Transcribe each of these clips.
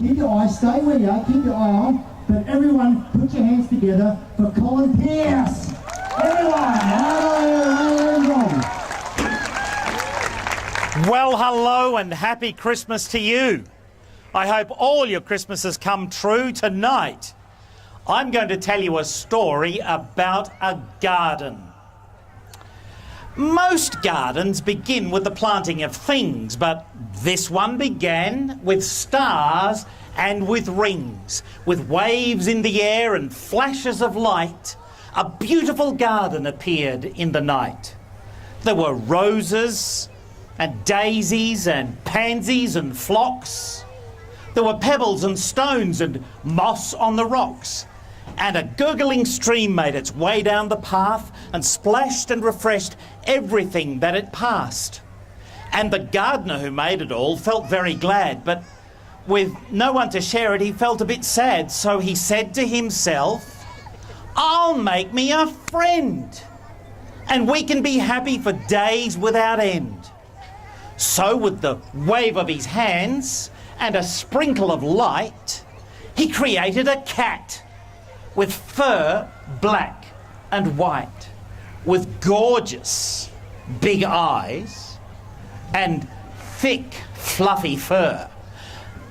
Keep your eyes, stay where you are, keep your eye on. But everyone, put your hands together for Colin Pearce. Everyone, Well, hello and happy Christmas to you. I hope all your Christmases come true tonight. I'm going to tell you a story about a garden. Most gardens begin with the planting of things, but this one began with stars and with rings, with waves in the air and flashes of light. A beautiful garden appeared in the night. There were roses and daisies and pansies and phlox. There were pebbles and stones and moss on the rocks. And a gurgling stream made its way down the path and splashed and refreshed everything that it passed. And the gardener who made it all felt very glad, but with no one to share it, he felt a bit sad. So he said to himself, "I'll make me a friend, and we can be happy for days without end." So with the wave of his hands and a sprinkle of light, he created a cat with fur black and white, with gorgeous big eyes and thick fluffy fur.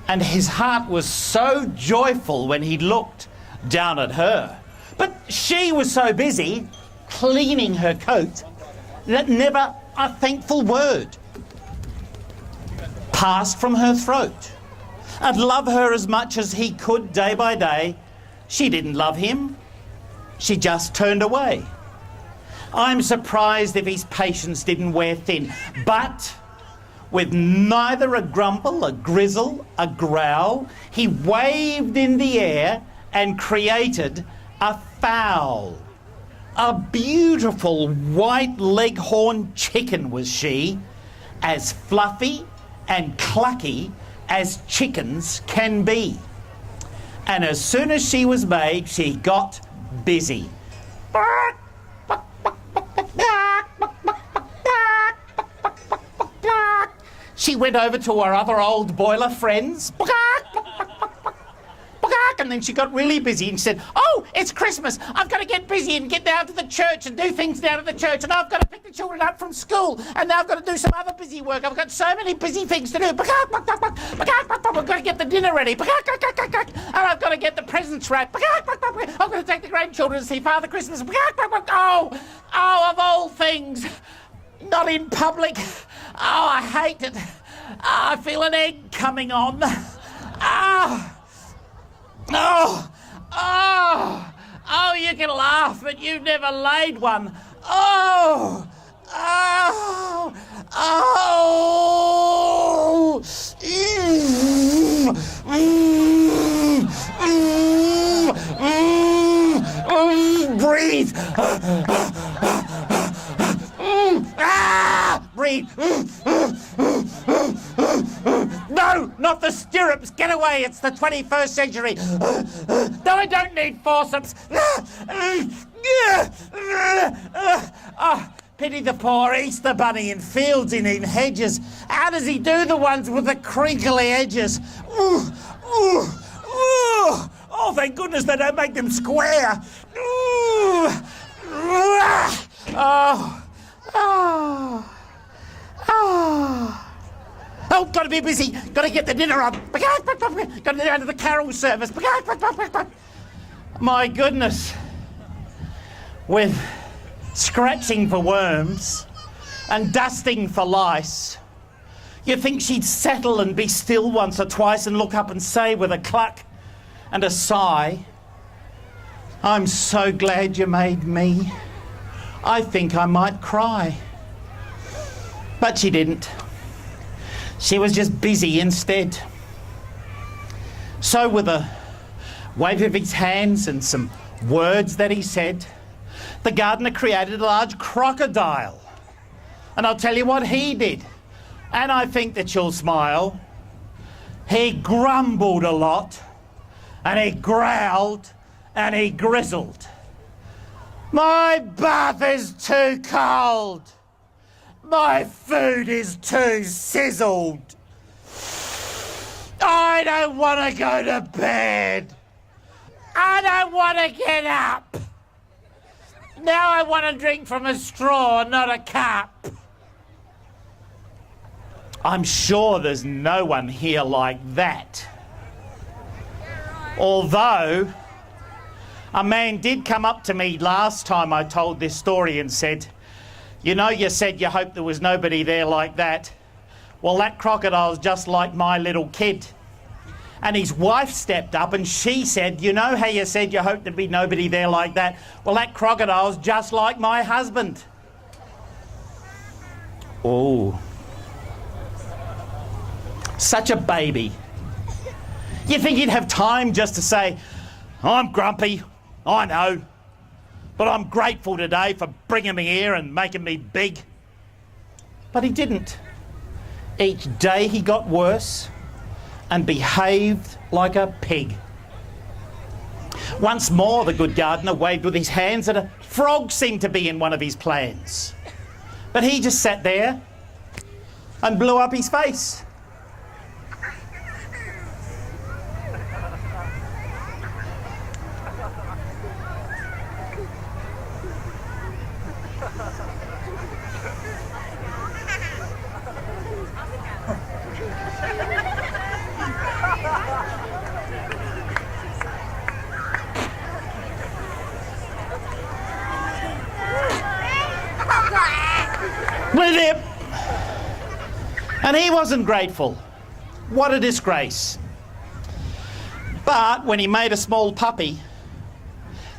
And his heart was so joyful when he looked down at her. But she was so busy cleaning her coat that never a thankful word passed from her throat. And love her as much as he could day by day, she didn't love him. She just turned away. I'm surprised if his patience didn't wear thin. But with neither a grumble, a grizzle, a growl, he waved in the air and created a fowl. A beautiful white leghorn chicken was she, as fluffy and clucky as chickens can be. And as soon as she was made, she got busy. She went over to her other old boiler friends. And then she got really busy and said, "Oh, it's Christmas. I've got to get busy and get down to the church and do things down at the church. And I've got to pick the children up from school. And now I've got to do some other busy work. I've got so many busy things to do. I've got to get the dinner ready. And I've got to get the presents wrapped. I've got to take the grandchildren to see Father Christmas. Oh, of all things, not in public. Oh, I hate it. I feel an egg coming on. Oh, you can laugh, but you've never laid one. Oh. Breathe. Breathe. No, not the stirrups. Get away. It's the 21st century. No, I don't need forceps. Pity the poor Easter bunny in fields and in hedges. How does he do the ones with the crinkly edges? Oh, thank goodness they don't make them square. Oh, got to be busy. Got to get the dinner on. Got to go down to the carol service. My goodness. With scratching for worms and dusting for lice, you'd think she'd settle and be still once or twice and look up and say with a cluck and a sigh, "I'm so glad you made me. I think I might cry." But she didn't. She was just busy instead. So with a wave of his hands and some words that he said, the gardener created a large crocodile. And I'll tell you what he did. And I think that you'll smile. He grumbled a lot, and he growled, and he grizzled. "My bath is too cold. My food is too sizzled. I don't want to go to bed. I don't want to get up. Now I want to drink from a straw, not a cup. I'm sure there's no one here like that. Although, a man did come up to me last time I told this story and said, you know, you said you hoped there was nobody there like that. Well, that crocodile's just like my little kid. And his wife stepped up and she said, you know how you said you hoped there'd be nobody there like that? Well, that crocodile's just like my husband. Oh. Such a baby. You think he'd have time just to say, I'm grumpy, I know, but I'm grateful today for bringing me here and making me big. But he didn't. Each day he got worse and behaved like a pig. Once more the good gardener waved with his hands and a frog seemed to be in one of his plans. But he just sat there and blew up his face. With him. And he wasn't grateful. What a disgrace. But when he made a small puppy,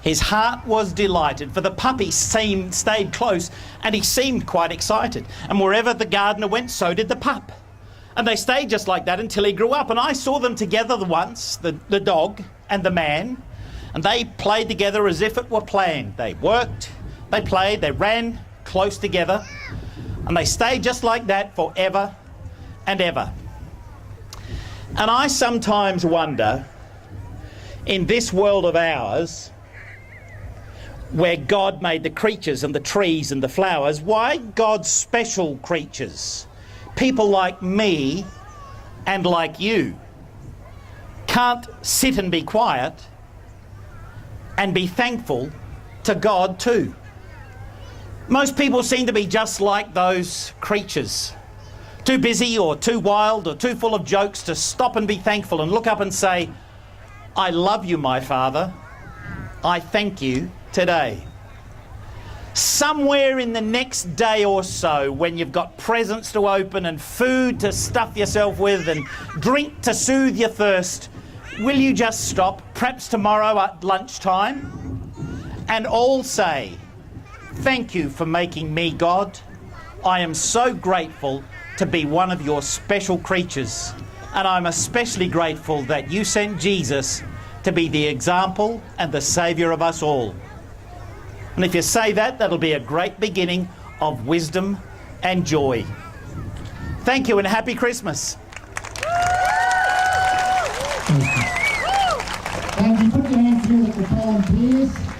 his heart was delighted, for the puppy stayed close and he seemed quite excited. And wherever the gardener went, so did the pup. And they stayed just like that until he grew up. And I saw them together once, the dog and the man, and they played together as if it were planned. They worked, they played, they ran close together. And they stayed just like that forever and ever. And I sometimes wonder, in this world of ours, where God made the creatures and the trees and the flowers, why God's special creatures, people like me and like you, can't sit and be quiet and be thankful to God too. Most people seem to be just like those creatures, too busy or too wild or too full of jokes to stop and be thankful and look up and say, I love you, my Father. I thank you today. Somewhere in the next day or so, when you've got presents to open and food to stuff yourself with and drink to soothe your thirst, will you just stop, perhaps tomorrow at lunchtime, and all say, thank you for making me, God. I am so grateful to be one of your special creatures. And I'm especially grateful that you sent Jesus to be the example and the saviour of us all. And if you say that, that'll be a great beginning of wisdom and joy. Thank you and happy Christmas. And you put your hands together for Colin Pearce.